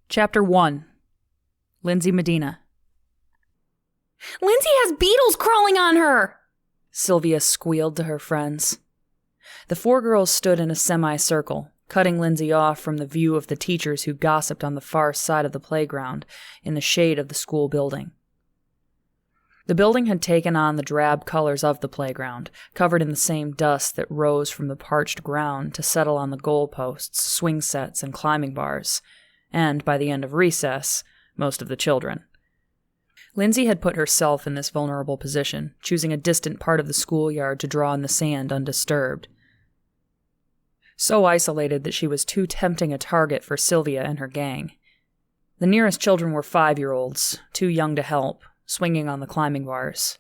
Chapter 1. Lindsey Medina. "Lindsey has beetles crawling on her!" Sylvia squealed to her friends. The four girls stood in a semicircle, cutting Lindsey off from the view of the teachers who gossiped on the far side of the playground in the shade of the school building. The building had taken on the drab colors of the playground, covered in the same dust that rose from the parched ground to settle on the goalposts, swing sets, and climbing bars, and, by the end of recess, most of the children. Lindsey had put herself in this vulnerable position, choosing a distant part of the schoolyard to draw in the sand undisturbed. So isolated that she was too tempting a target for Sylvia and her gang. The nearest children were 5-year-olds, too young to help, swinging on the climbing bars.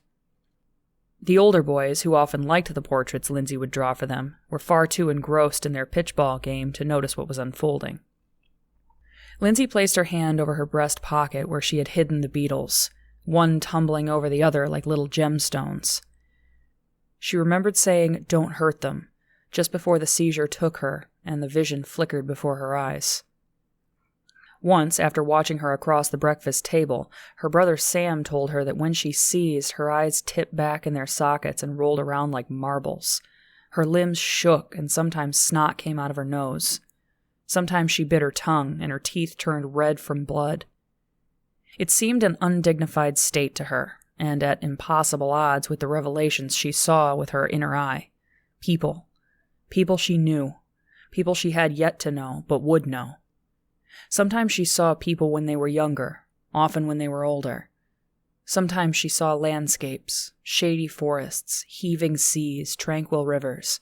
The older boys, who often liked the portraits Lindsey would draw for them, were far too engrossed in their pitchball game to notice what was unfolding. Lindsey placed her hand over her breast pocket where she had hidden the beetles, one tumbling over the other like little gemstones. She remembered saying, "Don't hurt them," just before the seizure took her and the vision flickered before her eyes. Once, after watching her across the breakfast table, her brother Sam told her that when she seized, her eyes tipped back in their sockets and rolled around like marbles. Her limbs shook and sometimes snot came out of her nose. Sometimes she bit her tongue, and her teeth turned red from blood. It seemed an undignified state to her, and at impossible odds with the revelations she saw with her inner eye. People. People she knew. People she had yet to know, but would know. Sometimes she saw people when they were younger, often when they were older. Sometimes she saw landscapes, shady forests, heaving seas, tranquil rivers.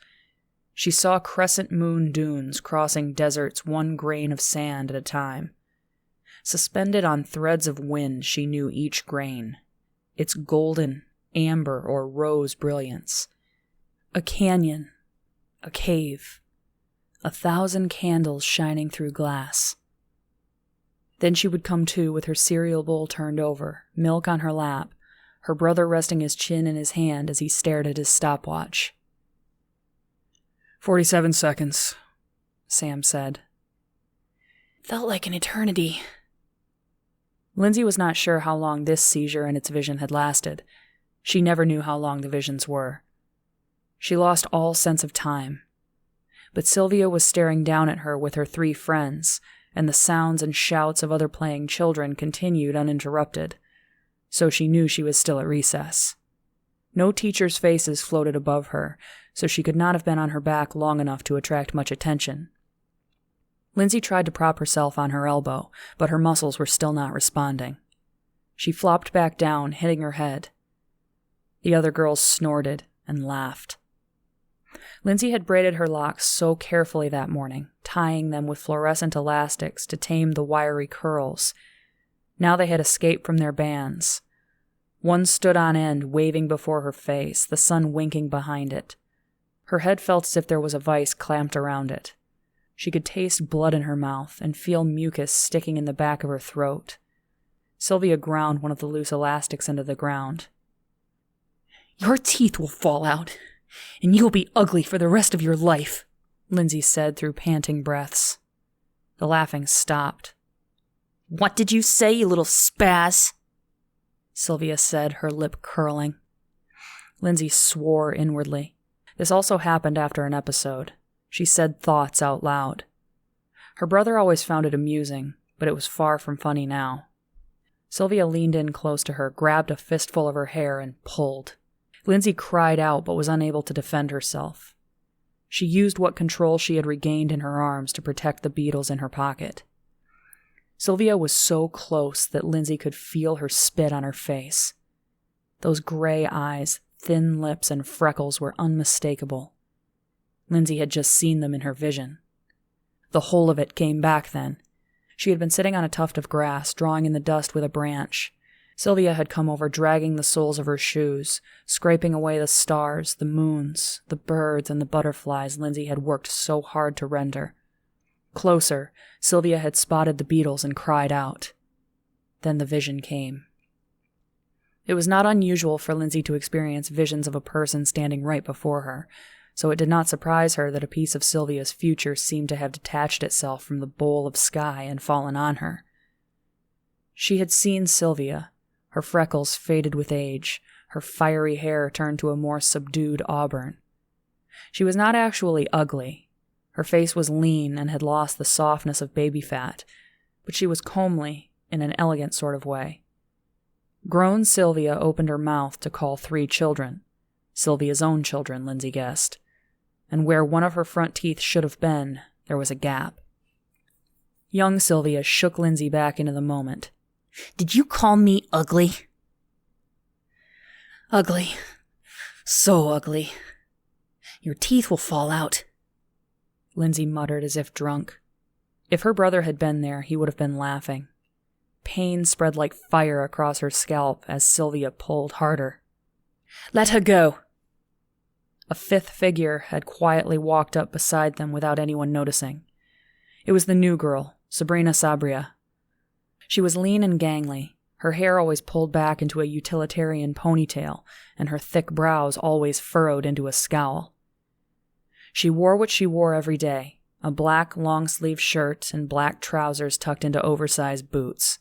She saw crescent moon dunes crossing deserts one grain of sand at a time. Suspended on threads of wind, she knew each grain, its golden, amber, or rose brilliance. A canyon, a cave, 1,000 candles shining through glass. Then she would come to with her cereal bowl turned over, milk on her lap, her brother resting his chin in his hand as he stared at his stopwatch. 47 seconds, Sam said. "Felt like an eternity." Lindsey was not sure how long this seizure and its vision had lasted. She never knew how long the visions were. She lost all sense of time. But Sylvia was staring down at her with her 3 friends, and the sounds and shouts of other playing children continued uninterrupted, so she knew she was still at recess. No teachers' faces floated above her, so she could not have been on her back long enough to attract much attention. Lindsey tried to prop herself on her elbow, but her muscles were still not responding. She flopped back down, hitting her head. The other girls snorted and laughed. Lindsey had braided her locks so carefully that morning, tying them with fluorescent elastics to tame the wiry curls. Now they had escaped from their bands. One stood on end, waving before her face, the sun winking behind it. Her head felt as if there was a vice clamped around it. She could taste blood in her mouth and feel mucus sticking in the back of her throat. Sylvia ground one of the loose elastics into the ground. "Your teeth will fall out, and you'll be ugly for the rest of your life," Lindsey said through panting breaths. The laughing stopped. "What did you say, you little spaz?" Sylvia said, her lip curling. Lindsey swore inwardly. This also happened after an episode. She said thoughts out loud. Her brother always found it amusing, but it was far from funny now. Sylvia leaned in close to her, grabbed a fistful of her hair, and pulled. Lindsey cried out but was unable to defend herself. She used what control she had regained in her arms to protect the beetles in her pocket. Sylvia was so close that Lindsey could feel her spit on her face. Those gray eyes, thin lips, and freckles were unmistakable. Lindsey had just seen them in her vision. The whole of it came back then. She had been sitting on a tuft of grass, drawing in the dust with a branch. Sylvia had come over, dragging the soles of her shoes, scraping away the stars, the moons, the birds, and the butterflies Lindsey had worked so hard to render. Closer, Sylvia had spotted the beetles and cried out. Then the vision came. It was not unusual for Lindsey to experience visions of a person standing right before her, so it did not surprise her that a piece of Sylvia's future seemed to have detached itself from the bowl of sky and fallen on her. She had seen Sylvia, her freckles faded with age, her fiery hair turned to a more subdued auburn. She was not actually ugly. Her face was lean and had lost the softness of baby fat, but she was comely in an elegant sort of way. Grown Sylvia opened her mouth to call 3 children, Sylvia's own children, Lindsey guessed, and where one of her front teeth should have been, there was a gap. Young Sylvia shook Lindsey back into the moment. Did you call me ugly? Ugly. So ugly. Your teeth will fall out. Lindsey muttered as if drunk. If her brother had been there, he would have been laughing. Pain spread like fire across her scalp as Sylvia pulled harder. Let her go. A 5th figure had quietly walked up beside them without anyone noticing. It was the new girl, Sabrina Sabria. She was lean and gangly, her hair always pulled back into a utilitarian ponytail, and her thick brows always furrowed into a scowl. She wore what she wore every day, a black long-sleeve shirt and black trousers tucked into oversized boots.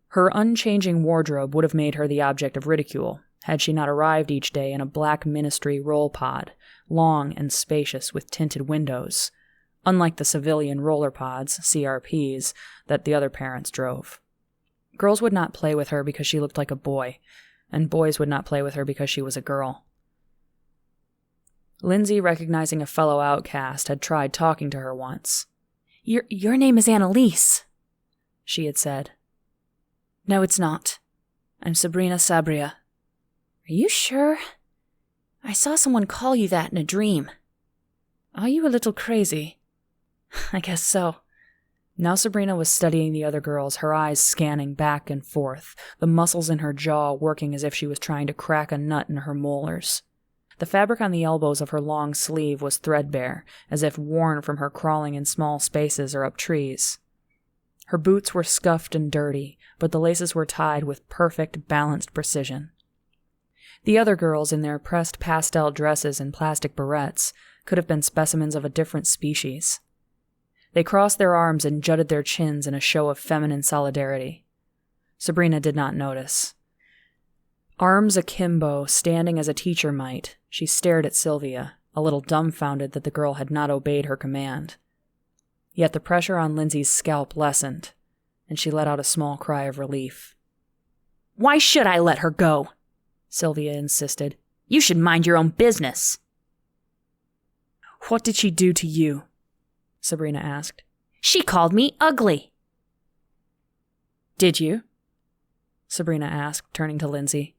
Her unchanging wardrobe would have made her the object of ridicule, had she not arrived each day in a black ministry roll pod, long and spacious with tinted windows, unlike the civilian roller pods, CRPs, that the other parents drove. Girls would not play with her because she looked like a boy, and boys would not play with her because she was a girl. Lindsey, recognizing a fellow outcast, had tried talking to her once. Your name is Annalise, she had said. No, it's not. I'm Sabrina Sabria. Are you sure? I saw someone call you that in a dream. Are you a little crazy? I guess so. Now Sabrina was studying the other girls, her eyes scanning back and forth, the muscles in her jaw working as if she was trying to crack a nut in her molars. The fabric on the elbows of her long sleeve was threadbare, as if worn from her crawling in small spaces or up trees. Her boots were scuffed and dirty, but the laces were tied with perfect, balanced precision. The other girls, in their pressed pastel dresses and plastic barrettes, could have been specimens of a different species. They crossed their arms and jutted their chins in a show of feminine solidarity. Sabrina did not notice. Arms akimbo, standing as a teacher might, she stared at Sylvia, a little dumbfounded that the girl had not obeyed her command. Yet the pressure on Lindsey's scalp lessened, and she let out a small cry of relief. Why should I let her go? Sylvia insisted. You should mind your own business. What did she do to you? Sabrina asked. She called me ugly. Did you? Sabrina asked, turning to Lindsey.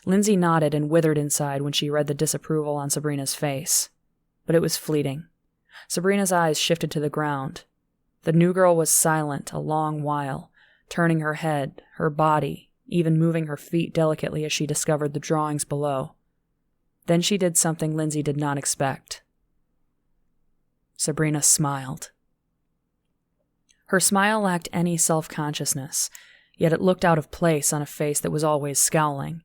Lindsey nodded and withered inside when she read the disapproval on Sabrina's face. But it was fleeting. Sabrina's eyes shifted to the ground. The new girl was silent a long while, turning her head, her body, even moving her feet delicately as she discovered the drawings below. Then she did something Lindsey did not expect. Sabrina smiled. Her smile lacked any self-consciousness, yet it looked out of place on a face that was always scowling.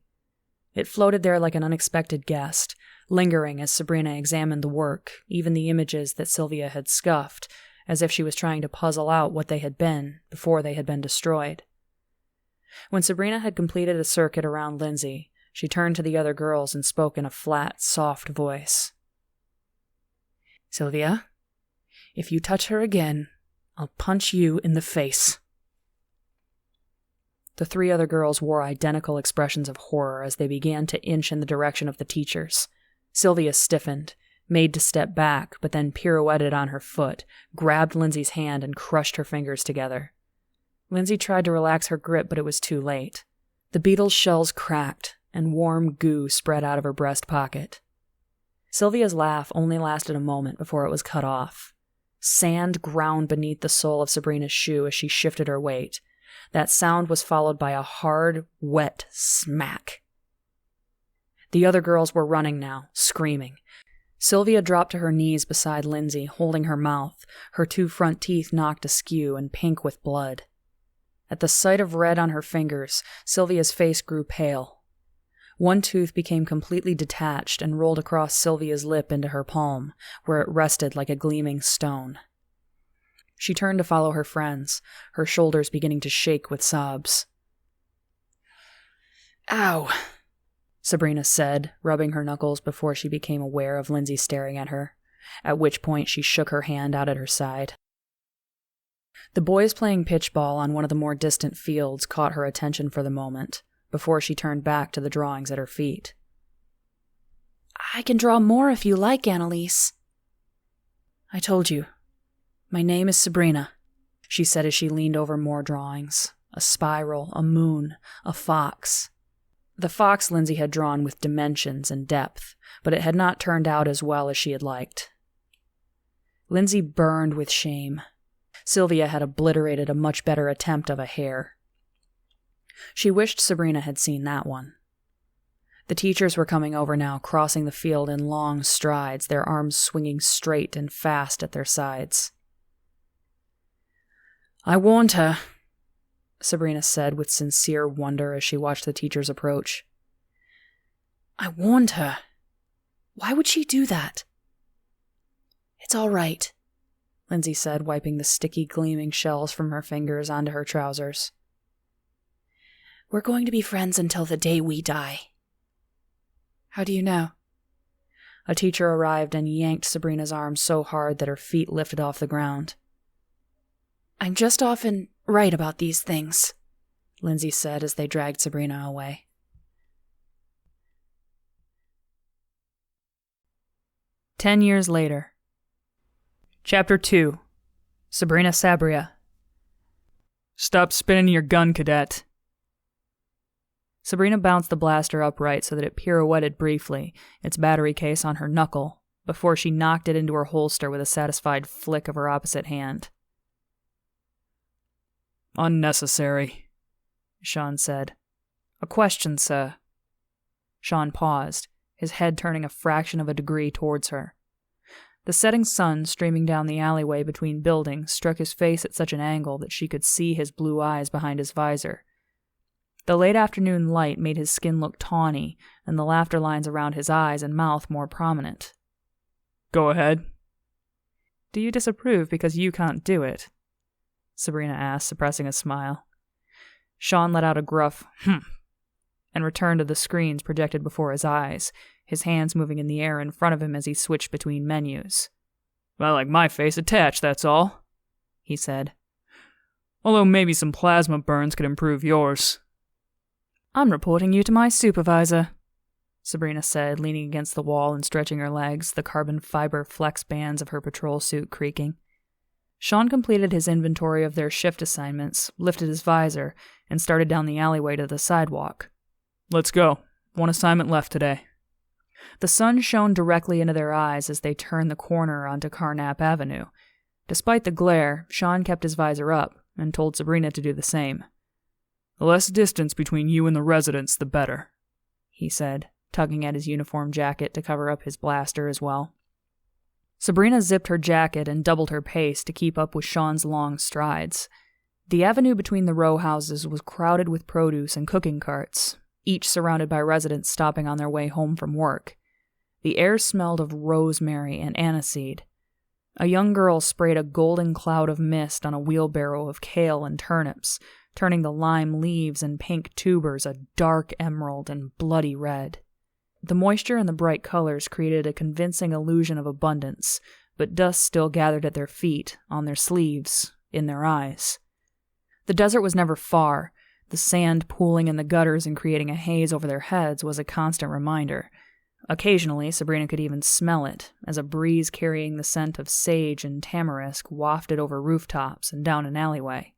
It floated there like an unexpected guest, lingering as Sabrina examined the work, even the images that Sylvia had scuffed, as if she was trying to puzzle out what they had been before they had been destroyed. When Sabrina had completed a circuit around Lindsey, she turned to the other girls and spoke in a flat, soft voice. Sylvia, if you touch her again, I'll punch you in the face. The 3 other girls wore identical expressions of horror as they began to inch in the direction of the teachers. Sylvia stiffened, made to step back, but then pirouetted on her foot, grabbed Lindsey's hand and crushed her fingers together. Lindsey tried to relax her grip, but it was too late. The beetle's shells cracked, and warm goo spread out of her breast pocket. Sylvia's laugh only lasted a moment before it was cut off. Sand ground beneath the sole of Sabrina's shoe as she shifted her weight. That sound was followed by a hard, wet smack. The other girls were running now, screaming. Sylvia dropped to her knees beside Lindsey, holding her mouth, her 2 front teeth knocked askew and pink with blood. At the sight of red on her fingers, Sylvia's face grew pale. One tooth became completely detached and rolled across Sylvia's lip into her palm, where it rested like a gleaming stone. She turned to follow her friends, her shoulders beginning to shake with sobs. "Ow," Sabrina said, rubbing her knuckles before she became aware of Lindsey staring at her, at which point she shook her hand out at her side. The boys playing pitchball on one of the more distant fields caught her attention for the moment, before she turned back to the drawings at her feet. "I can draw more if you like, Annalise." "I told you. My name is Sabrina," she said as she leaned over more drawings. A spiral, a moon, a fox. The fox Lindsey had drawn with dimensions and depth, but it had not turned out as well as she had liked. Lindsey burned with shame. Sylvia had obliterated a much better attempt of a hare. She wished Sabrina had seen that one. The teachers were coming over now, crossing the field in long strides, their arms swinging straight and fast at their sides. "I warned her," Sabrina said with sincere wonder as she watched the teachers approach. "I warned her. Why would she do that?" "It's all right," Lindsey said, wiping the sticky, gleaming shells from her fingers onto her trousers. "We're going to be friends until the day we die." "How do you know?" A teacher arrived and yanked Sabrina's arm so hard that her feet lifted off the ground. "I'm just often right about these things," Lindsey said as they dragged Sabrina away. "10 years later. Chapter 2. Sabrina Sabria. "Stop spinning your gun, cadet." Sabrina bounced the blaster upright so that it pirouetted briefly, its battery case on her knuckle, before she knocked it into her holster with a satisfied flick of her opposite hand. "Unnecessary," Sean said. "A question, sir." Sean paused, his head turning a fraction of a degree towards her. The setting sun streaming down the alleyway between buildings struck his face at such an angle that she could see his blue eyes behind his visor. The late afternoon light made his skin look tawny, and the laughter lines around his eyes and mouth more prominent. "Go ahead." "Do you disapprove because you can't do it?" Sabrina asked, suppressing a smile. Sean let out a gruff "humph," and returned to the screens projected before his eyes, his hands moving in the air in front of him as he switched between menus. "I like my face attached, that's all," he said. "Although maybe some plasma burns could improve yours." "I'm reporting you to my supervisor," Sabrina said, leaning against the wall and stretching her legs, the carbon fiber flex bands of her patrol suit creaking. Sean completed his inventory of their shift assignments, lifted his visor, and started down the alleyway to the sidewalk. "Let's go. One assignment left today." The sun shone directly into their eyes as they turned the corner onto Carnap Avenue. Despite the glare, Sean kept his visor up and told Sabrina to do the same. "The less distance between you and the residents, the better," he said, tugging at his uniform jacket to cover up his blaster as well. Sabrina zipped her jacket and doubled her pace to keep up with Sean's long strides. The avenue between the row houses was crowded with produce and cooking carts, each surrounded by residents stopping on their way home from work. The air smelled of rosemary and aniseed. A young girl sprayed a golden cloud of mist on a wheelbarrow of kale and turnips, turning the lime leaves and pink tubers a dark emerald and bloody red. The moisture and the bright colors created a convincing illusion of abundance, but dust still gathered at their feet, on their sleeves, in their eyes. The desert was never far. The sand pooling in the gutters and creating a haze over their heads was a constant reminder. Occasionally, Sabrina could even smell it, as a breeze carrying the scent of sage and tamarisk wafted over rooftops and down an alleyway.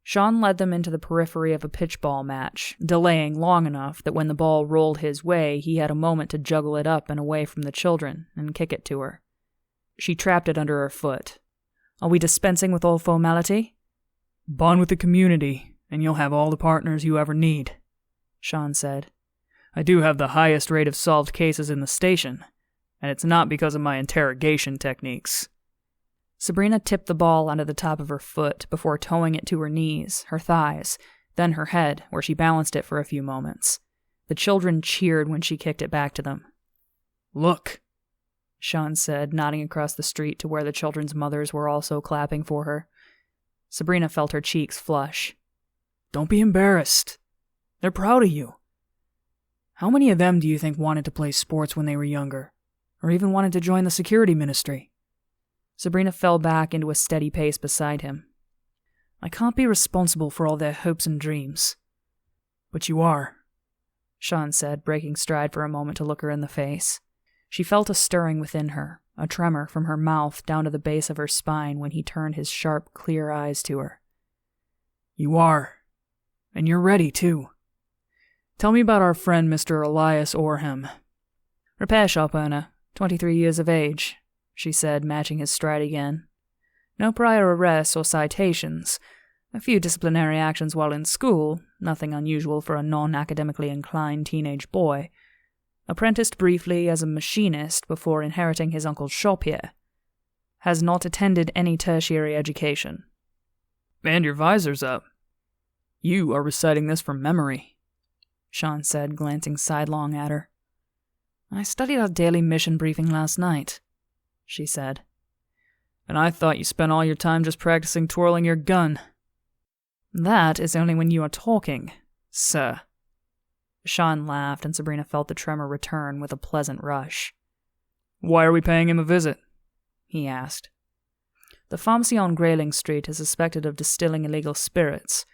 Sean led them into the periphery of a pitchball match, delaying long enough that when the ball rolled his way, he had a moment to juggle it up and away from the children and kick it to her. She trapped it under her foot. "Are we dispensing with all formality?" "Bond with the community, and you'll have all the partners you ever need," Sean said. "I do have the highest rate of solved cases in the station, and it's not because of my interrogation techniques." Sabrina tipped the ball onto the top of her foot before towing it to her knees, her thighs, then her head, where she balanced it for a few moments. The children cheered when she kicked it back to them. "Look," Sean said, nodding across the street to where the children's mothers were also clapping for her. Sabrina felt her cheeks flush. Don't be embarrassed. They're proud of you. How many of them do you think wanted to play sports when they were younger? Or even wanted to join the security ministry? Sabrina fell back into a steady pace beside him. I can't be responsible for all their hopes and dreams. But you are, Sean said, breaking stride for a moment to look her in the face. She felt a stirring within her, a tremor from her mouth down to the base of her spine when he turned his sharp, clear eyes to her. You are. And you're ready, too. Tell me about our friend Mr. Elias Orham. Repair shop owner, 23 years of age, she said, matching his stride again. No prior arrests or citations. A few disciplinary actions while in school, nothing unusual for a non-academically inclined teenage boy. Apprenticed briefly as a machinist before inheriting his uncle's shop here. Has not attended any tertiary education. And your visor's up. You are reciting this from memory, Sean said, glancing sidelong at her. I studied our daily mission briefing last night, she said. And I thought you spent all your time just practicing twirling your gun. That is only when you are talking, sir. Sean laughed, and Sabrina felt the tremor return with a pleasant rush. Why are we paying him a visit? He asked. The pharmacy on Grayling Street is suspected of distilling illegal spirits.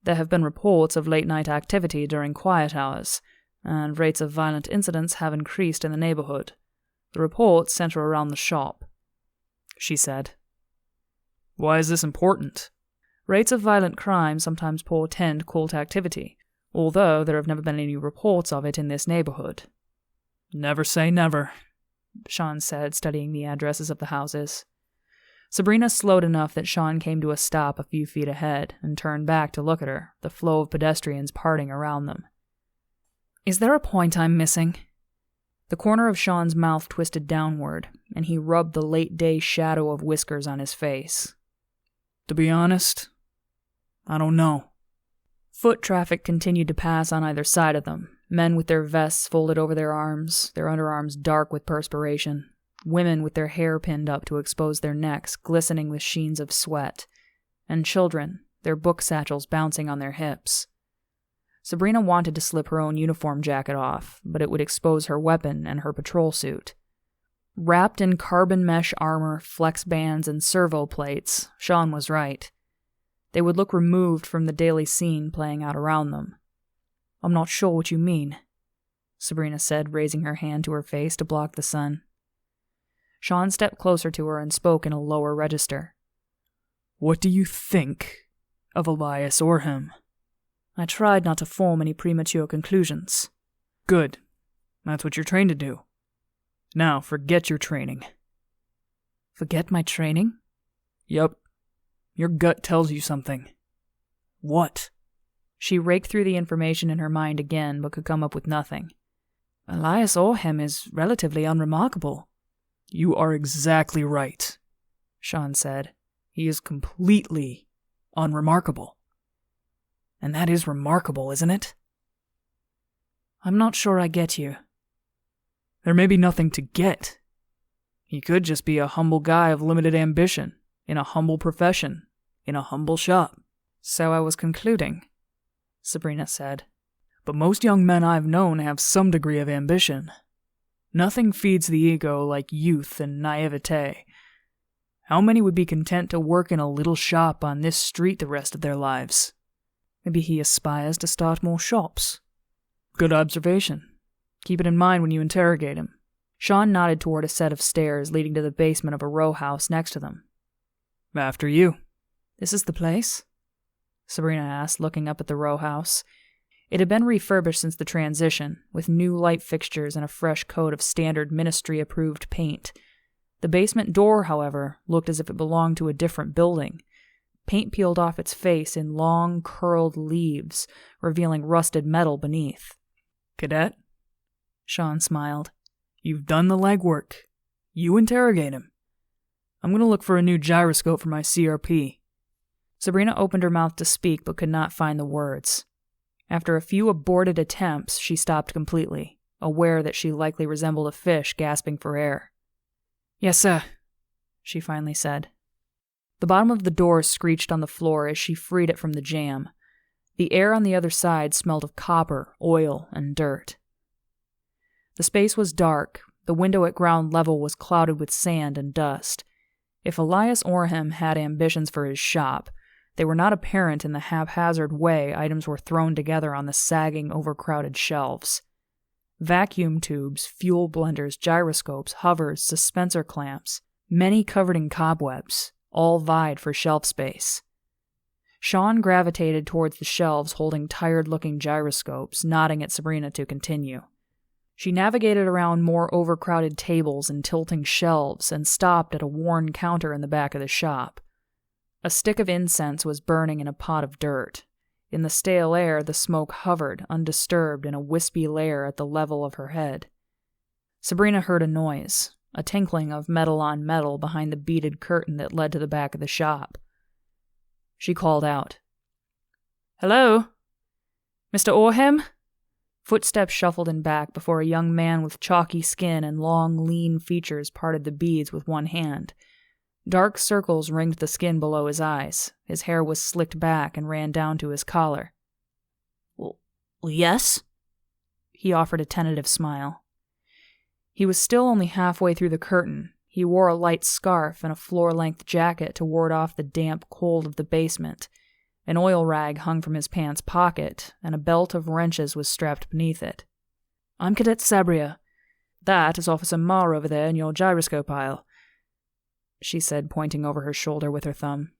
There have been reports of late-night activity during quiet hours, and rates of violent incidents have increased in the neighborhood. The reports center around the shop, she said. Why is this important? Rates of violent crime sometimes portend cult activity, although there have never been any reports of it in this neighborhood. Never say never, Sean said, studying the addresses of the houses. Sabrina slowed enough that Sean came to a stop a few feet ahead and turned back to look at her, the flow of pedestrians parting around them. Is there a point I'm missing? The corner of Sean's mouth twisted downward, and he rubbed the late-day shadow of whiskers on his face. To be honest, I don't know. Foot traffic continued to pass on either side of them, men with their vests folded over their arms, their underarms dark with perspiration, women with their hair pinned up to expose their necks, glistening with sheens of sweat, and children, their book satchels bouncing on their hips. Sabrina wanted to slip her own uniform jacket off, but it would expose her weapon and her patrol suit. Wrapped in carbon mesh armor, flex bands, and servo plates, Sean was right. They would look removed from the daily scene playing out around them. I'm not sure what you mean, Sabrina said, raising her hand to her face to block the sun. Sean stepped closer to her and spoke in a lower register. What do you think of Elias Orham? I tried not to form any premature conclusions. Good. That's what you're trained to do. Now, forget your training. Forget my training? Yup. Your gut tells you something. What? She raked through the information in her mind again, but could come up with nothing. Elias Orham is relatively unremarkable. You are exactly right, Sean said. He is completely unremarkable. And that is remarkable, isn't it? I'm not sure I get you. There may be nothing to get. He could just be a humble guy of limited ambition, in a humble profession, in a humble shop. So I was concluding, Sabrina said. But most young men I've known have some degree of ambition. Nothing feeds the ego like youth and naivete. How many would be content to work in a little shop on this street the rest of their lives? Maybe he aspires to start more shops. Good observation. Keep it in mind when you interrogate him. Sean nodded toward a set of stairs leading to the basement of a row house next to them. After you. This is the place? Sabrina asked, looking up at the row house. It had been refurbished since the transition, with new light fixtures and a fresh coat of standard ministry-approved paint. The basement door, however, looked as if it belonged to a different building. Paint peeled off its face in long, curled leaves, revealing rusted metal beneath. Cadet? Sean smiled. You've done the legwork. You interrogate him. I'm going to look for a new gyroscope for my CRP. Sabrina opened her mouth to speak but could not find the words. After a few aborted attempts, she stopped completely, aware that she likely resembled a fish gasping for air. Yes, sir, she finally said. The bottom of the door screeched on the floor as she freed it from the jam. The air on the other side smelled of copper, oil, and dirt. The space was dark. The window at ground level was clouded with sand and dust. If Elias Orham had ambitions for his shop, they were not apparent in the haphazard way items were thrown together on the sagging, overcrowded shelves. Vacuum tubes, fuel blenders, gyroscopes, hovers, suspensor clamps, many covered in cobwebs, all vied for shelf space. Sean gravitated towards the shelves holding tired-looking gyroscopes, nodding at Sabrina to continue. She navigated around more overcrowded tables and tilting shelves and stopped at a worn counter in the back of the shop. A stick of incense was burning in a pot of dirt. In the stale air, the smoke hovered, undisturbed, in a wispy layer at the level of her head. Sabrina heard a noise, a tinkling of metal on metal behind the beaded curtain that led to the back of the shop. She called out, "Hello? Mr. Orham?" Footsteps shuffled in back before a young man with chalky skin and long, lean features parted the beads with one hand. Dark circles ringed the skin below his eyes. His hair was slicked back and ran down to his collar. Well, yes? He offered a tentative smile. He was still only halfway through the curtain. He wore a light scarf and a floor-length jacket to ward off the damp cold of the basement. An oil rag hung from his pants pocket, and a belt of wrenches was strapped beneath it. "I'm Cadet Sabrina. That is Officer Marr over there in your gyroscope aisle," she said, pointing over her shoulder with her thumb.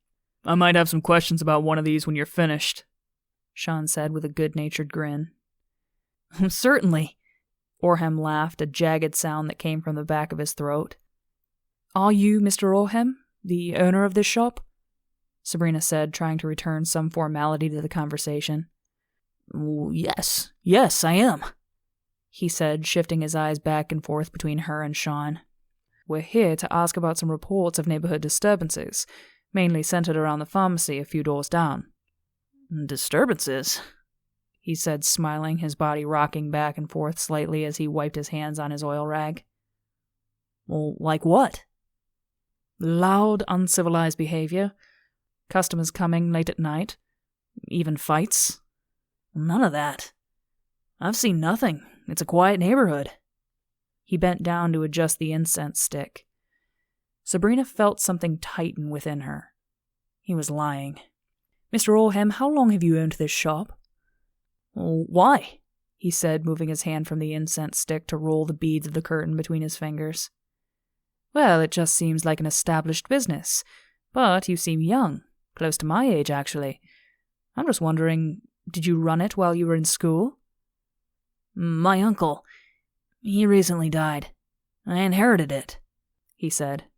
"I might have some questions about one of these when you're finished," Sean said with a good-natured grin. "Certainly," Orham laughed, a jagged sound that came from the back of his throat. "Are you Mr. Orham, the owner of this shop?" Sabrina said, trying to return some formality to the conversation. Yes, I am," he said, shifting his eyes back and forth between her and Sean. "We're here to ask about some reports of neighborhood disturbances, mainly centered around the pharmacy a few doors down." "Disturbances?" he said, smiling, his body rocking back and forth slightly as he wiped his hands on his oil rag. "Well, like what?" "Loud, uncivilized behavior. Customers coming late at night. Even fights." "None of that. I've seen nothing. It's a quiet neighborhood." He bent down to adjust the incense stick. Sabrina felt something tighten within her. He was lying. "Mr. Orham, how long have you owned this shop?" "Why?" he said, moving his hand from the incense stick to roll the beads of the curtain between his fingers. "Well, it just seems like an established business. But you seem young. Close to my age, actually. I'm just wondering, did you run it while you were in school?" "My uncle. He recently died. I inherited it," he said.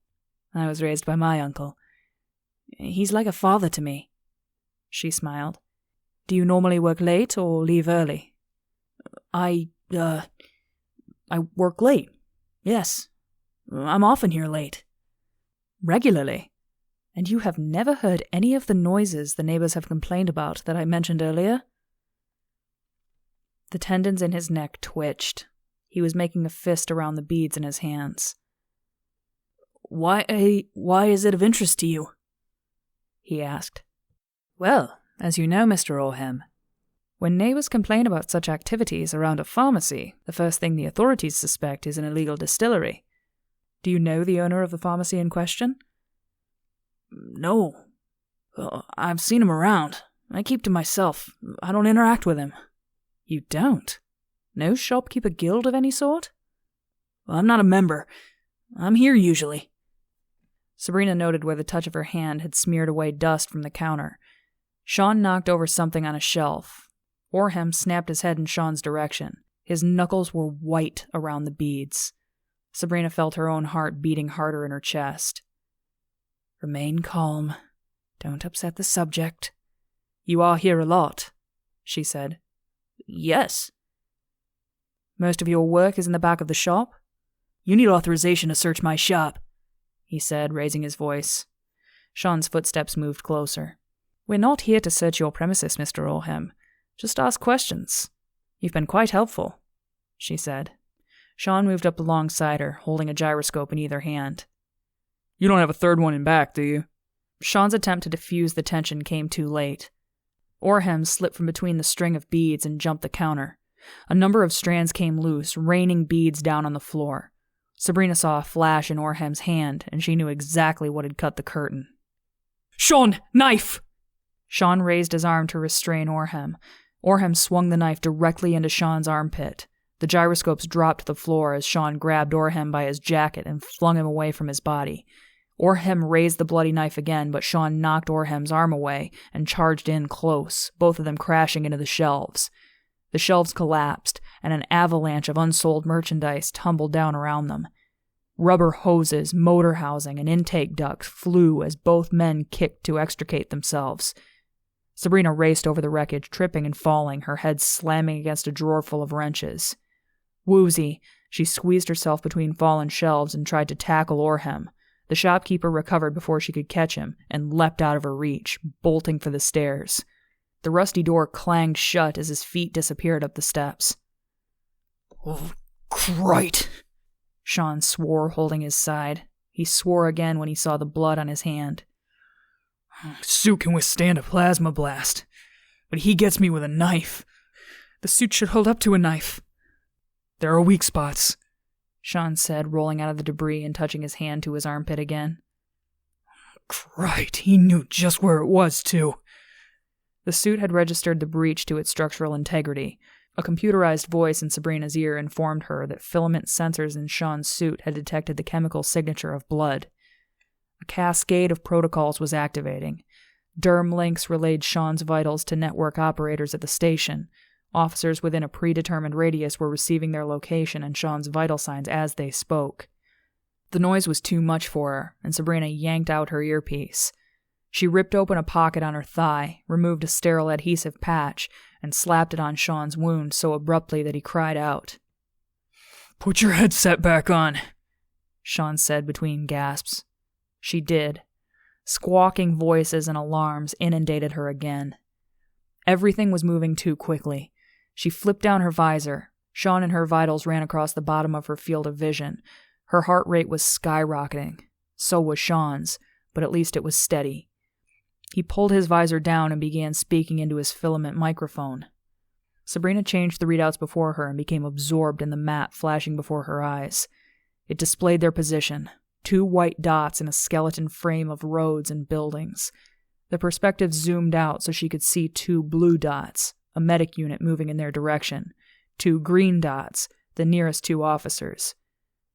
"I was raised by my uncle. He's like a father to me." She smiled. "Do you normally work late or leave early?" I work late. Yes. I'm often here late." "Regularly? And you have never heard any of the noises the neighbors have complained about that I mentioned earlier?" The tendons in his neck twitched. He was making a fist around the beads in his hands. Why is it of interest to you?" he asked. "Well, as you know, Mr. Orham, when neighbors complain about such activities around a pharmacy, the first thing the authorities suspect is an illegal distillery. Do you know the owner of the pharmacy in question?" "No. I've seen him around. I keep to myself. I don't interact with him." "You don't? No shopkeeper guild of any sort?" "I'm not a member. I'm here usually." Sabrina noted where the touch of her hand had smeared away dust from the counter. Sean knocked over something on a shelf. Orham snapped his head in Sean's direction. His knuckles were white around the beads. Sabrina felt her own heart beating harder in her chest. "Remain calm. Don't upset the subject. You are here a lot," she said. "Yes." "Most of your work is in the back of the shop?" "You need authorization to search my shop," he said, raising his voice. Sean's footsteps moved closer. "We're not here to search your premises, Mr. Orham. Just ask questions. You've been quite helpful," she said. Sean moved up alongside her, holding a gyroscope in either hand. You don't have a third one in back, do you? Sean's attempt to defuse the tension came too late. Orhem slipped from between the string of beads and jumped the counter. A number of strands came loose, raining beads down on the floor. Sabrina saw a flash in Orhem's hand, and she knew exactly what had cut the curtain. Sean, knife! Sean raised his arm to restrain Orhem. Orhem swung the knife directly into Sean's armpit. The gyroscopes dropped to the floor as Sean grabbed Orhem by his jacket and flung him away from his body. Orhem raised the bloody knife again, but Sean knocked Orhem's arm away and charged in close, both of them crashing into the shelves. The shelves collapsed, and an avalanche of unsold merchandise tumbled down around them. Rubber hoses, motor housing, and intake ducts flew as both men kicked to extricate themselves. Sabrina raced over the wreckage, tripping and falling, her head slamming against a drawer full of wrenches. Woozy, she squeezed herself between fallen shelves and tried to tackle Orhem. The shopkeeper recovered before she could catch him and leapt out of her reach, bolting for the stairs. The rusty door clanged shut as his feet disappeared up the steps. Oh, Christ! Sean swore, holding his side. He swore again when he saw the blood on his hand. Suit can withstand a plasma blast, but he gets me with a knife. The suit should hold up to a knife. There are weak spots, Sean said, rolling out of the debris and touching his hand to his armpit again. Christ, he knew just where it was, too. The suit had registered the breach to its structural integrity. A computerized voice in Sabrina's ear informed her that filament sensors in Sean's suit had detected the chemical signature of blood. A cascade of protocols was activating. Derm links relayed Sean's vitals to network operators at the station. Officers within a predetermined radius were receiving their location and Sean's vital signs as they spoke. The noise was too much for her, and Sabrina yanked out her earpiece. She ripped open a pocket on her thigh, removed a sterile adhesive patch, and slapped it on Sean's wound so abruptly that he cried out. "Put your headset back on," Sean said between gasps. She did. Squawking voices and alarms inundated her again. Everything was moving too quickly. She flipped down her visor. Sean and her vitals ran across the bottom of her field of vision. Her heart rate was skyrocketing. So was Sean's, but at least it was steady. He pulled his visor down and began speaking into his filament microphone. Sabrina changed the readouts before her and became absorbed in the map flashing before her eyes. It displayed their position, 2 white dots in a skeleton frame of roads and buildings. The perspective zoomed out so she could see 2 blue dots, a medic unit moving in their direction, 2 green dots, the nearest 2 officers.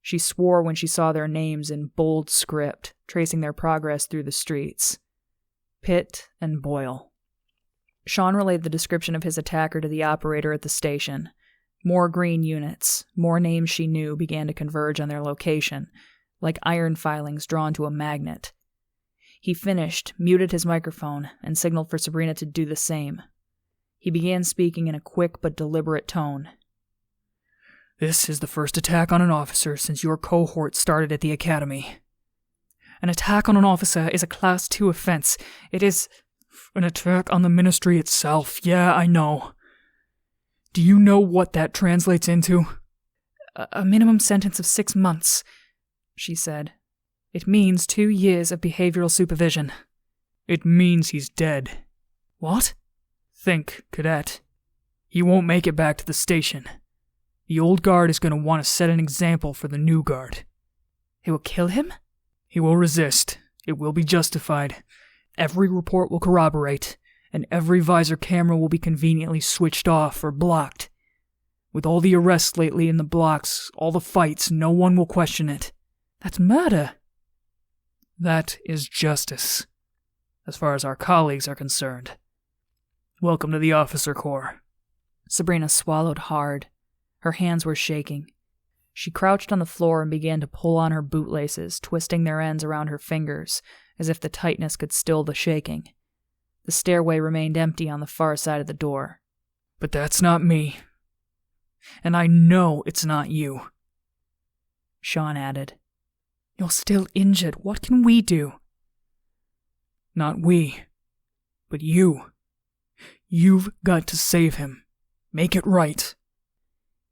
She swore when she saw their names in bold script, tracing their progress through the streets. Pitt and Boyle. Sean relayed the description of his attacker to the operator at the station. More green units, more names she knew began to converge on their location, like iron filings drawn to a magnet. He finished, muted his microphone, and signaled for Sabrina to do the same. He began speaking in a quick but deliberate tone. "This is the first attack on an officer since your cohort started at the academy. An attack on an officer is a Class 2 offense. It is an attack on the ministry itself. Yeah, I know. Do you know what that translates into?" A minimum sentence of 6 months, she said. It means 2 years of behavioral supervision. It means he's dead. What? Think, cadet. He won't make it back to the station. The old guard is going to want to set an example for the new guard. It will kill him? He will resist. It will be justified. Every report will corroborate, and every visor camera will be conveniently switched off or blocked. With all the arrests lately in the blocks, all the fights, no one will question it. That's murder. That is justice, as far as our colleagues are concerned. Welcome to the officer corps. Sabrina swallowed hard. Her hands were shaking. She crouched on the floor and began to pull on her bootlaces, twisting their ends around her fingers, as if the tightness could still the shaking. The stairway remained empty on the far side of the door. But that's not me. And I know it's not you. Sean added, You're still injured. What can we do? Not we, but you. You've got to save him. Make it right.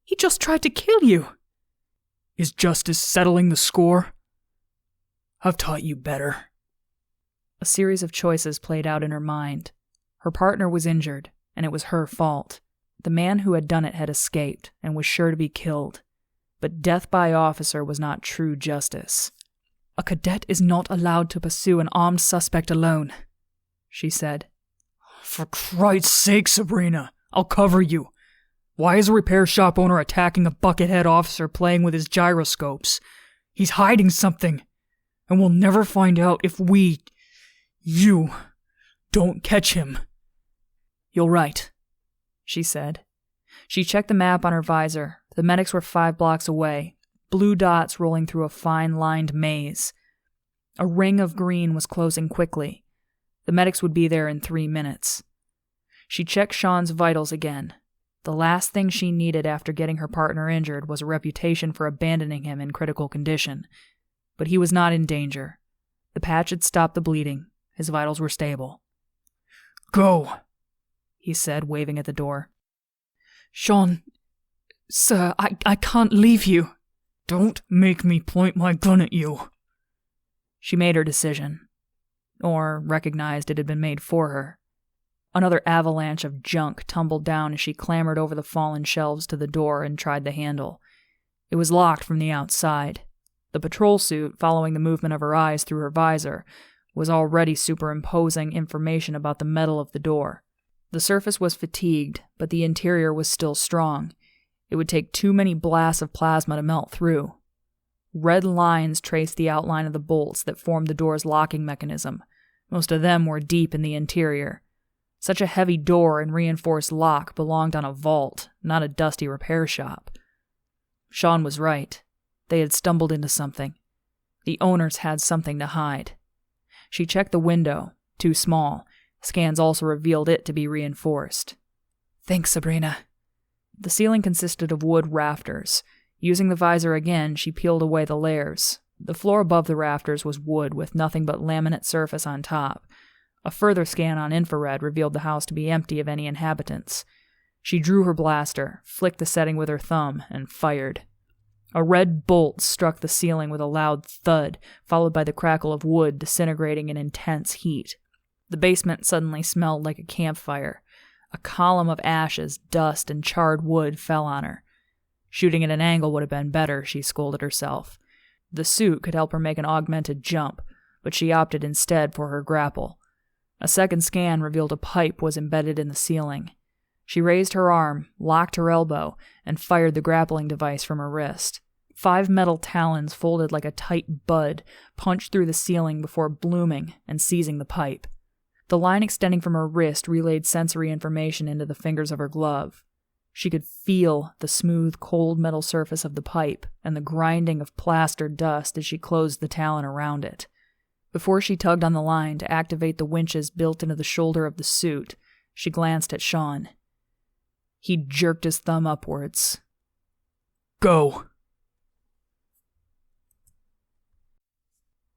He just tried to kill you. Is justice settling the score? I've taught you better. A series of choices played out in her mind. Her partner was injured, and it was her fault. The man who had done it had escaped and was sure to be killed. But death by officer was not true justice. A cadet is not allowed to pursue an armed suspect alone, she said. For Christ's sake, Sabrina, I'll cover you. Why is a repair shop owner attacking a buckethead officer playing with his gyroscopes? He's hiding something, and we'll never find out if you, don't catch him. You're right, she said. She checked the map on her visor. The medics were 5 blocks away, blue dots rolling through a fine-lined maze. A ring of green was closing quickly. The medics would be there in 3 minutes. She checked Sean's vitals again. The last thing she needed after getting her partner injured was a reputation for abandoning him in critical condition. But he was not in danger. The patch had stopped the bleeding. His vitals were stable. Go, he said, waving at the door. Sean, sir, I can't leave you. Don't make me point my gun at you. She made her decision. Or recognized it had been made for her. Another avalanche of junk tumbled down as she clambered over the fallen shelves to the door and tried the handle. It was locked from the outside. The patrol suit, following the movement of her eyes through her visor, was already superimposing information about the metal of the door. The surface was fatigued, but the interior was still strong. It would take too many blasts of plasma to melt through. Red lines traced the outline of the bolts that formed the door's locking mechanism. Most of them were deep in the interior. Such a heavy door and reinforced lock belonged on a vault, not a dusty repair shop. Sean was right. They had stumbled into something. The owners had something to hide. She checked the window, too small. Scans also revealed it to be reinforced. Thanks, Sabrina. The ceiling consisted of wood rafters. Using the visor again, she peeled away the layers. The floor above the rafters was wood with nothing but laminate surface on top. A further scan on infrared revealed the house to be empty of any inhabitants. She drew her blaster, flicked the setting with her thumb, and fired. A red bolt struck the ceiling with a loud thud, followed by the crackle of wood disintegrating in intense heat. The basement suddenly smelled like a campfire. A column of ashes, dust, and charred wood fell on her. Shooting at an angle would have been better, she scolded herself. The suit could help her make an augmented jump, but she opted instead for her grapple. A second scan revealed a pipe was embedded in the ceiling. She raised her arm, locked her elbow, and fired the grappling device from her wrist. 5 metal talons folded like a tight bud punched through the ceiling before blooming and seizing the pipe. The line extending from her wrist relayed sensory information into the fingers of her glove. She could feel the smooth, cold metal surface of the pipe and the grinding of plaster dust as she closed the talon around it. Before she tugged on the line to activate the winches built into the shoulder of the suit, she glanced at Sean. He jerked his thumb upwards. Go.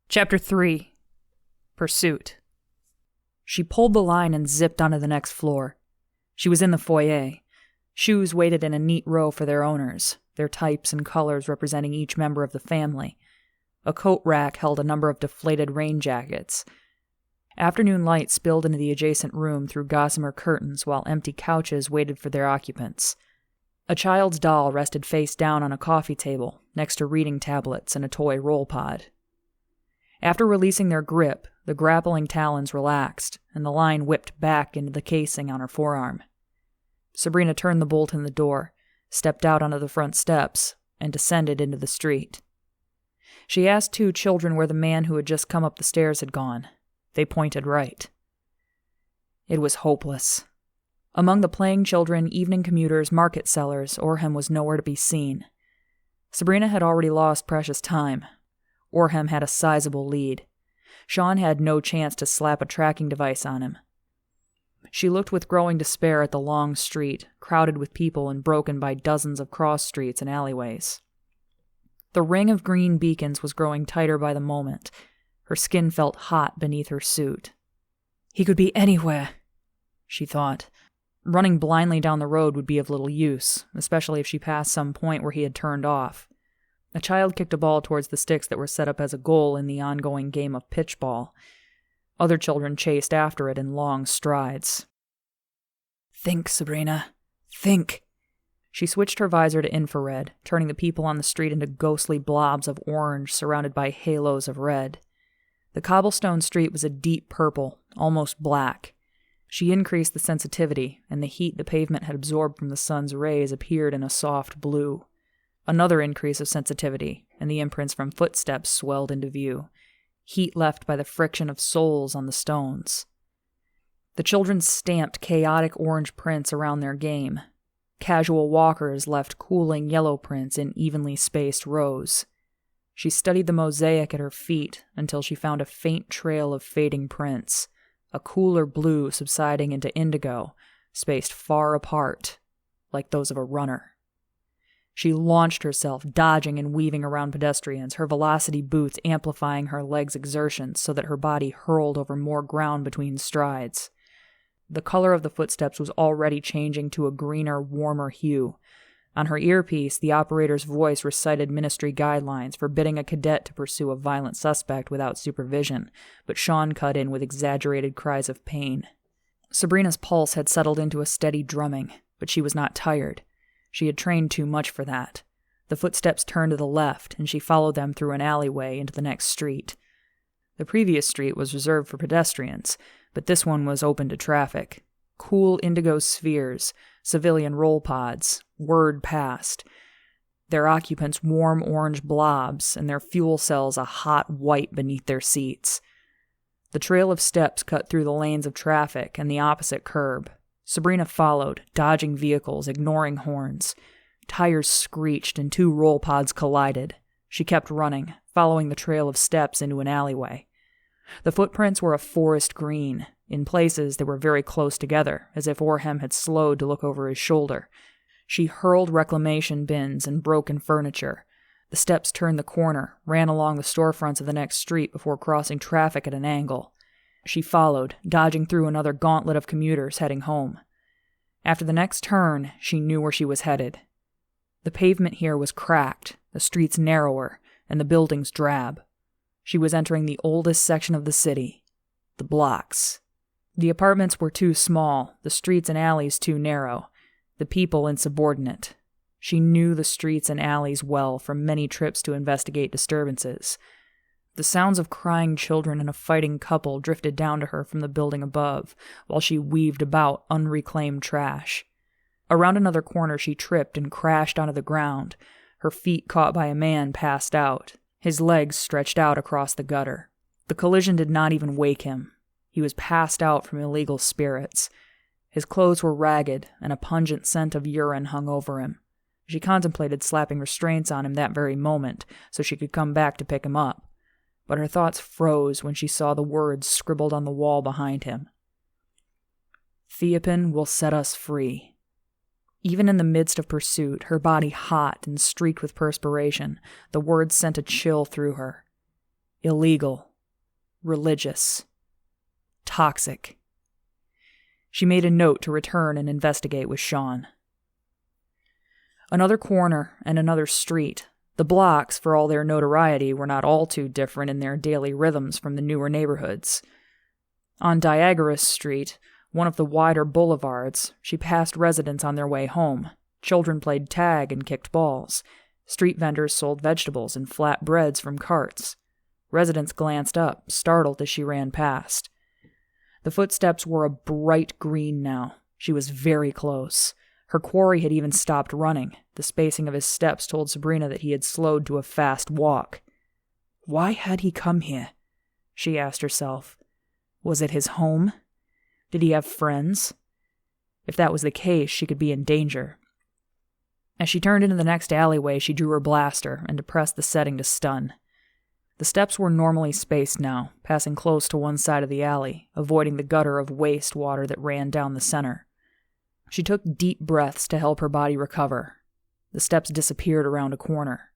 Chapter 3. Pursuit. She pulled the line and zipped onto the next floor. She was in the foyer. Shoes waited in a neat row for their owners, their types and colors representing each member of the family. A coat rack held a number of deflated rain jackets. Afternoon light spilled into the adjacent room through gossamer curtains while empty couches waited for their occupants. A child's doll rested face down on a coffee table next to reading tablets and a toy roll pod. After releasing their grip, the grappling talons relaxed, and the line whipped back into the casing on her forearm. Sabrina turned the bolt in the door, stepped out onto the front steps, and descended into the street. She asked 2 children where the man who had just come up the stairs had gone. They pointed right. It was hopeless. Among the playing children, evening commuters, market sellers, Orhem was nowhere to be seen. Sabrina had already lost precious time. Orhem had a sizable lead. Sean had no chance to slap a tracking device on him. She looked with growing despair at the long street, crowded with people and broken by dozens of cross streets and alleyways. The ring of green beacons was growing tighter by the moment. Her skin felt hot beneath her suit. He could be anywhere, she thought. Running blindly down the road would be of little use, especially if she passed some point where he had turned off. A child kicked a ball towards the sticks that were set up as a goal in the ongoing game of pitch ball. Other children chased after it in long strides. Think, Sabrina. Think. She switched her visor to infrared, turning the people on the street into ghostly blobs of orange surrounded by halos of red. The cobblestone street was a deep purple, almost black. She increased the sensitivity, and the heat the pavement had absorbed from the sun's rays appeared in a soft blue. Another increase of sensitivity, and the imprints from footsteps swelled into view, heat left by the friction of soles on the stones. The children stamped chaotic orange prints around their game. Casual walkers left cooling yellow prints in evenly spaced rows. She studied the mosaic at her feet until she found a faint trail of fading prints, a cooler blue subsiding into indigo, spaced far apart, like those of a runner. She launched herself, dodging and weaving around pedestrians, her velocity boots amplifying her legs' exertions so that her body hurled over more ground between strides. The color of the footsteps was already changing to a greener, warmer hue. On her earpiece, the operator's voice recited ministry guidelines forbidding a cadet to pursue a violent suspect without supervision, but Sean cut in with exaggerated cries of pain. Sabrina's pulse had settled into a steady drumming, but she was not tired. She had trained too much for that. The footsteps turned to the left, and she followed them through an alleyway into the next street. The previous street was reserved for pedestrians, but this one was open to traffic. Cool indigo spheres, civilian roll pods, whirred past. Their occupants warm orange blobs, and their fuel cells a hot white beneath their seats. The trail of steps cut through the lanes of traffic and the opposite curb. Sabrina followed, dodging vehicles, ignoring horns. Tires screeched and two roll pods collided. She kept running, following the trail of steps into an alleyway. The footprints were a forest green. In places, they were very close together, as if Orhem had slowed to look over his shoulder. She hurled reclamation bins and broken furniture. The steps turned the corner, ran along the storefronts of the next street before crossing traffic at an angle. She followed, dodging through another gauntlet of commuters heading home. After the next turn, she knew where she was headed. The pavement here was cracked, the streets narrower, and the buildings drab. She was entering the oldest section of the city, the blocks. The apartments were too small, the streets and alleys too narrow, the people insubordinate. She knew the streets and alleys well from many trips to investigate disturbances. The sounds of crying children and a fighting couple drifted down to her from the building above, while she weaved about unreclaimed trash. Around another corner she tripped and crashed onto the ground, her feet caught by a man passed out, his legs stretched out across the gutter. The collision did not even wake him. He was passed out from illegal spirits. His clothes were ragged, and a pungent scent of urine hung over him. She contemplated slapping restraints on him that very moment, so she could come back to pick him up. But her thoughts froze when she saw the words scribbled on the wall behind him. Theopen will set us free. Even in the midst of pursuit, her body hot and streaked with perspiration, the words sent a chill through her. Illegal. Religious. Toxic. She made a note to return and investigate with Sean. Another corner and another street. The blocks, for all their notoriety, were not all too different in their daily rhythms from the newer neighborhoods. On Diagoras Street, one of the wider boulevards, she passed residents on their way home. Children played tag and kicked balls. Street vendors sold vegetables and flat breads from carts. Residents glanced up, startled as she ran past. The footsteps were a bright green now. She was very close. Her quarry had even stopped running. The spacing of his steps told Sabrina that he had slowed to a fast walk. Why had he come here? She asked herself. Was it his home? Did he have friends? If that was the case, she could be in danger. As she turned into the next alleyway, she drew her blaster and depressed the setting to stun. The steps were normally spaced now, passing close to one side of the alley, avoiding the gutter of waste water that ran down the center. She took deep breaths to help her body recover. The steps disappeared around a corner.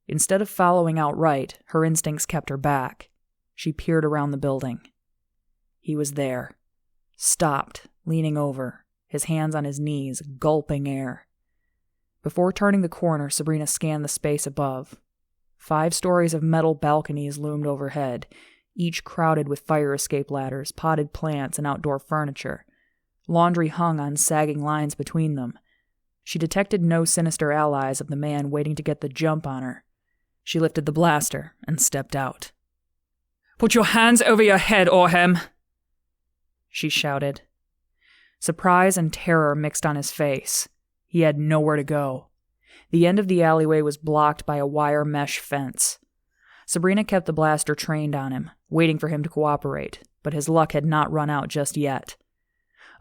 Instead of following outright, her instincts kept her back. She peered around the building. He was there. Stopped, leaning over, his hands on his knees, gulping air. Before turning the corner, Sabrina scanned the space above. 5 stories of metal balconies loomed overhead, each crowded with fire escape ladders, potted plants, and outdoor furniture. Laundry hung on sagging lines between them. She detected no sinister allies of the man waiting to get the jump on her. She lifted the blaster and stepped out. "Put your hands over your head, Orhem!" she shouted. Surprise and terror mixed on his face. He had nowhere to go. The end of the alleyway was blocked by a wire mesh fence. Sabrina kept the blaster trained on him, waiting for him to cooperate, but his luck had not run out just yet.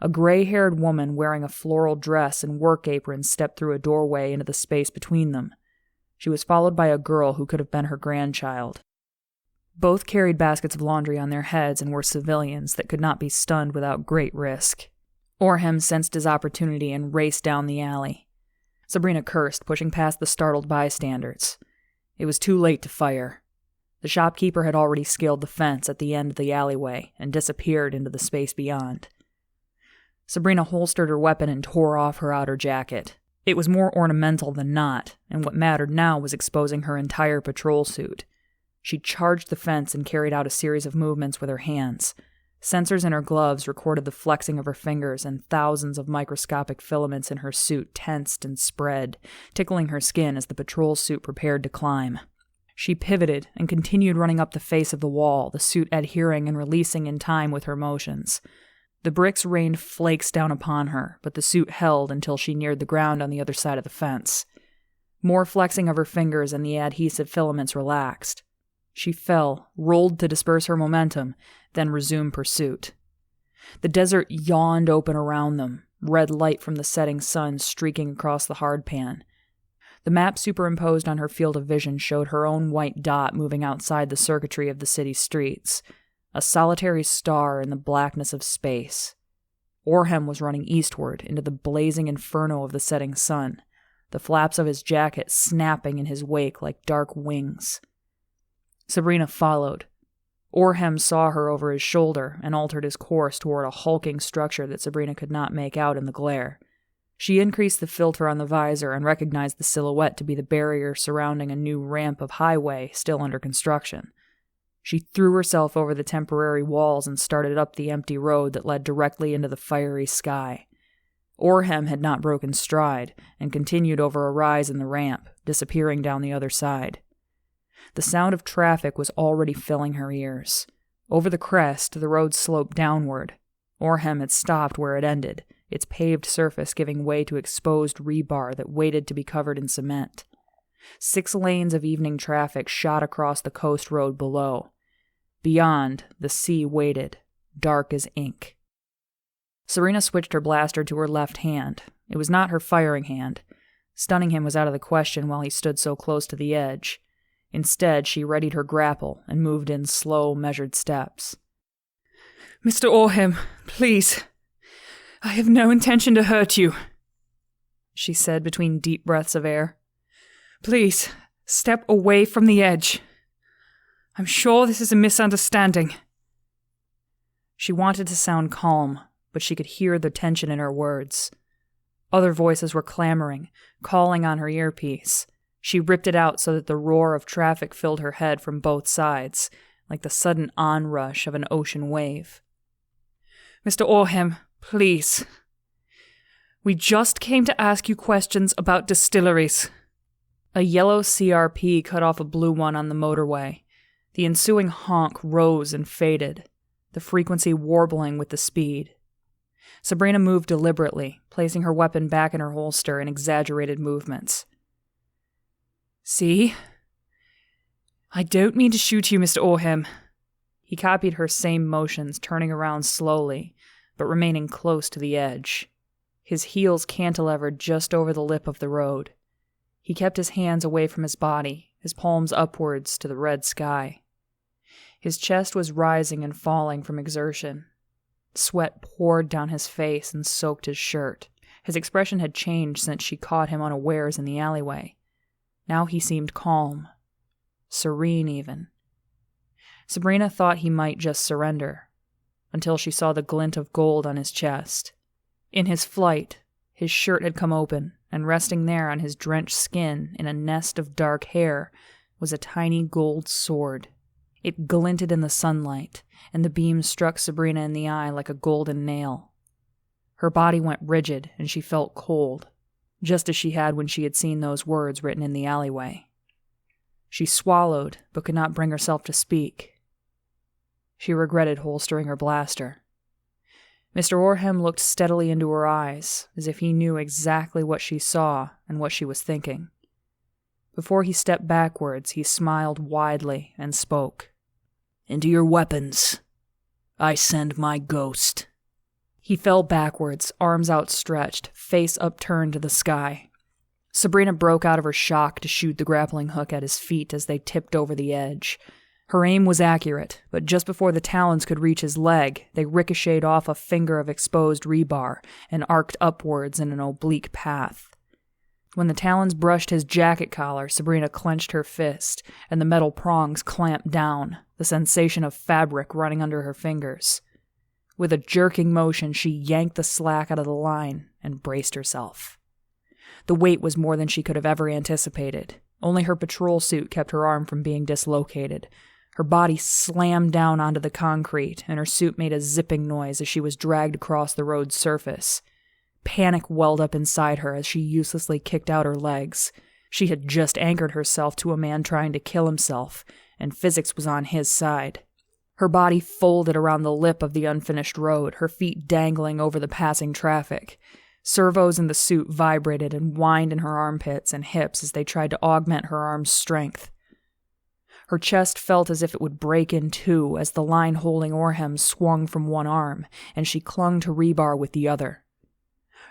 A gray-haired woman wearing a floral dress and work apron stepped through a doorway into the space between them. She was followed by a girl who could have been her grandchild. Both carried baskets of laundry on their heads and were civilians that could not be stunned without great risk. Orhem sensed his opportunity and raced down the alley. Sabrina cursed, pushing past the startled bystanders. It was too late to fire. The shopkeeper had already scaled the fence at the end of the alleyway and disappeared into the space beyond. Sabrina holstered her weapon and tore off her outer jacket. It was more ornamental than not, and what mattered now was exposing her entire patrol suit. She charged the fence and carried out a series of movements with her hands. Sensors in her gloves recorded the flexing of her fingers, and thousands of microscopic filaments in her suit tensed and spread, tickling her skin as the patrol suit prepared to climb. She pivoted and continued running up the face of the wall, the suit adhering and releasing in time with her motions. The bricks rained flakes down upon her, but the suit held until she neared the ground on the other side of the fence. More flexing of her fingers and the adhesive filaments relaxed. She fell, rolled to disperse her momentum, then resumed pursuit. The desert yawned open around them, red light from the setting sun streaking across the hardpan. The map superimposed on her field of vision showed her own white dot moving outside the circuitry of the city's streets, a solitary star in the blackness of space. Orhem was running eastward into the blazing inferno of the setting sun, the flaps of his jacket snapping in his wake like dark wings. Sabrina followed. Orhem saw her over his shoulder and altered his course toward a hulking structure that Sabrina could not make out in the glare. She increased the filter on the visor and recognized the silhouette to be the barrier surrounding a new ramp of highway still under construction. She threw herself over the temporary walls and started up the empty road that led directly into the fiery sky. Orhem had not broken stride and continued over a rise in the ramp, disappearing down the other side. The sound of traffic was already filling her ears. Over the crest, the road sloped downward. Orhem had stopped where it ended, its paved surface giving way to exposed rebar that waited to be covered in cement. 6 lanes of evening traffic shot across the coast road below. Beyond, the sea waited, dark as ink. Sabrina switched her blaster to her left hand. It was not her firing hand. Stunning him was out of the question while he stood so close to the edge. Instead, she readied her grapple and moved in slow, measured steps. "Mr. Orhem, please. I have no intention to hurt you," she said between deep breaths of air. "Please, step away from the edge. I'm sure this is a misunderstanding." She wanted to sound calm, but she could hear the tension in her words. Other voices were clamoring, calling on her earpiece. She ripped it out so that the roar of traffic filled her head from both sides, like the sudden onrush of an ocean wave. "Mr. Orhem, please. We just came to ask you questions about distilleries." A yellow CRP cut off a blue one on the motorway. The ensuing honk rose and faded, the frequency warbling with the speed. Sabrina moved deliberately, placing her weapon back in her holster in exaggerated movements. "See? I don't mean to shoot you, Mr. Orhem." He copied her same motions, turning around slowly, but remaining close to the edge. His heels cantilevered just over the lip of the road. He kept his hands away from his body, his palms upwards to the red sky. His chest was rising and falling from exertion. Sweat poured down his face and soaked his shirt. His expression had changed since she caught him unawares in the alleyway. Now he seemed calm, serene even. Sabrina thought he might just surrender, until she saw the glint of gold on his chest. In his flight, his shirt had come open, and resting there on his drenched skin in a nest of dark hair was a tiny gold sword. It glinted in the sunlight, and the beam struck Sabrina in the eye like a golden nail. Her body went rigid, and she felt cold, just as she had when she had seen those words written in the alleyway. She swallowed, but could not bring herself to speak. She regretted holstering her blaster. Mr. Orham looked steadily into her eyes, as if he knew exactly what she saw and what she was thinking. Before he stepped backwards, he smiled widely and spoke. "Into your weapons. I send my ghost." He fell backwards, arms outstretched, face upturned to the sky. Sabrina broke out of her shock to shoot the grappling hook at his feet as they tipped over the edge. Her aim was accurate, but just before the talons could reach his leg, they ricocheted off a finger of exposed rebar and arced upwards in an oblique path. When the talons brushed his jacket collar, Sabrina clenched her fist, and the metal prongs clamped down, the sensation of fabric running under her fingers. With a jerking motion, she yanked the slack out of the line and braced herself. The weight was more than she could have ever anticipated. Only her patrol suit kept her arm from being dislocated. Her body slammed down onto the concrete, and her suit made a zipping noise as she was dragged across the road's surface. Panic welled up inside her as she uselessly kicked out her legs. She had just anchored herself to a man trying to kill himself, and physics was on his side. Her body folded around the lip of the unfinished road, her feet dangling over the passing traffic. Servos in the suit vibrated and whined in her armpits and hips as they tried to augment her arm's strength. Her chest felt as if it would break in two as the line holding Orham swung from one arm, and she clung to rebar with the other.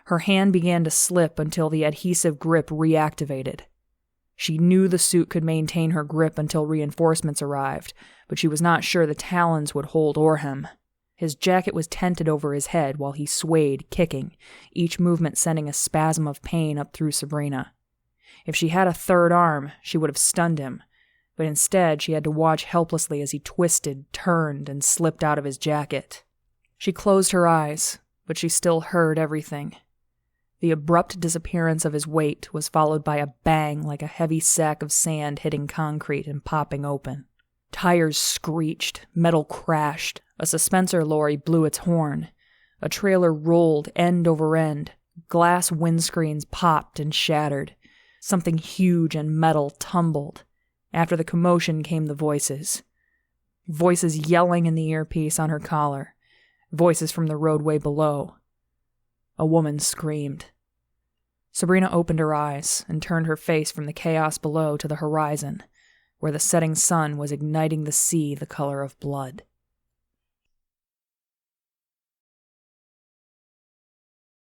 Her hand began to slip until the adhesive grip reactivated. She knew the suit could maintain her grip until reinforcements arrived, but she was not sure the talons would hold Orham. His jacket was tented over his head while he swayed, kicking, each movement sending a spasm of pain up through Sabrina. If she had a third arm, she would have stunned him, but instead she had to watch helplessly as he twisted, turned, and slipped out of his jacket. She closed her eyes, but she still heard everything. The abrupt disappearance of his weight was followed by a bang like a heavy sack of sand hitting concrete and popping open. Tires screeched, metal crashed, a suspensor lorry blew its horn, a trailer rolled end over end, glass windscreens popped and shattered, something huge and metal tumbled. After the commotion came the voices. Voices yelling in the earpiece on her collar, voices from the roadway below. A woman screamed. Sabrina opened her eyes and turned her face from the chaos below to the horizon, where the setting sun was igniting the sea the color of blood.